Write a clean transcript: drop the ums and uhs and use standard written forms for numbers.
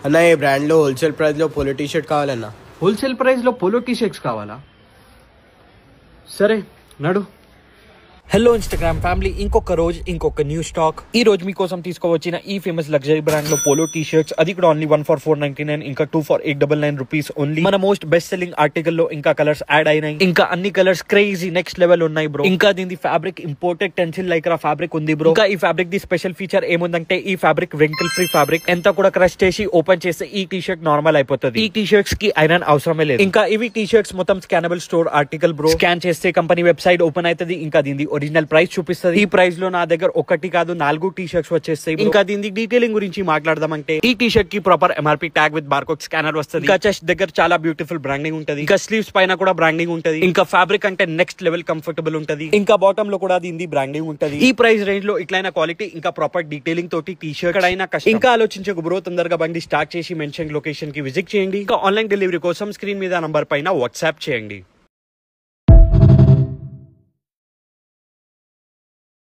అన్న ఈ బ్రాండ్ లో హోల్సేల్ ప్రైస్ లో పోలో టీ షర్ట్ కావాలన్నా. హోల్సేల్ ప్రైస్ లో పోలో టీ షర్ట్స్ కావాలా? సరే నడు. హలో ఇన్స్టాగ్రామ్ ఫ్యామిలీ, ఇంకొక రోజు ఇంకొక న్యూ స్టాక్. ఈ రోజు మీకోసం తీసుకువచ్చిన ఈ ఫేమస్ లగ్జరీ బ్రాండ్ లో పోలో టీ షర్ట్స్, అది కూడా ఓన్లీ 1 for 499, ఇంకా 2 for 899 రూపీస్ ఓన్లీ. మన మోస్ట్ బెస్ట్ సెల్లింగ్ ఆర్టికల్ లో ఇంకా కలర్స్ యాడ్ అయినాయి, ఇంకా అన్ని కలర్స్ క్రేజీ నెక్స్ట్ లెవెల్ ఉన్నాయి బ్రో. ఇంకా దీని fabric imported tensile Lycra fabric ఉంది బ్రో. ఇంకా ఈ ఫ్యాబ్రిక్ ది స్పెషల్ ఫీచర్ ఏముందంటే ఈ ఫ్యాబ్రిక్ wrinkle ఫ్రీ ఫ్యాబ్రిక్. ఎంత కూడా క్రష్ చేసి ఓపెన్ చేస్తే ఈ టీ షర్ట్ నార్మల్ అయిపోతుంది. ఈ టీ షర్ట్స్ కి ఐరన్ అవసరమే లేదు. ఇంకా ఇవి టీ షర్ట్స్ మొత్తం scannable store article bro. Scan చేస్తే కంపెనీ వెబ్సైట్ ఓపెన్ అవుతుంది, ఇంకా దీని ఒరిజినల్ ప్రైస్ చూపిస్తుంది. ఈ ప్రైస్ లో నా దగ్గర ఒకటి కాదు 4 టీ షర్ట్స్ వచ్చేస్తాయి. ఇంకా దీని డీటెయిలింగ్ గురించి మాట్లాడదామంటే ఈ టీ షర్ట్ కి proper MRP tag with barcode scanner వస్తుంది. ఇంకా చెస్ట్ దగ్గర చాలా బ్యూటిఫుల్ బ్రాండింగ్ ఉంటది. ఇంకా స్లీవ్స్ పైన కూడా బ్రాండింగ్ ఉంటది. ఇంకా ఫ్యాబ్రిక్ అంటే నెక్స్ట్ లెవెల్ కంఫర్టబుల్ ఉంటది. ఇంకా బాటమ్ లో కూడా దీని బ్రాండింగ్ ఉంటది. ఈ ప్రైస్ రేంజ్ లో ఇట్లైన క్వాలిటీ ఇంకా ప్రాపర్ డీటెయిలింగ్ తోటి టీ షర్ట్ అయినా కష్టం. ఇంకా ఆలోచించక బ్రో, తొందరగా బండి స్టార్ట్ చేసి మెన్షన్ లొకేషన్ కి విజిట్ చేయండి. ఇంకా ఆన్లైన్ డెలివరీ కోసం స్క్రీన్ మీద నంబర్ పైన వాట్సాప్ చేయండి.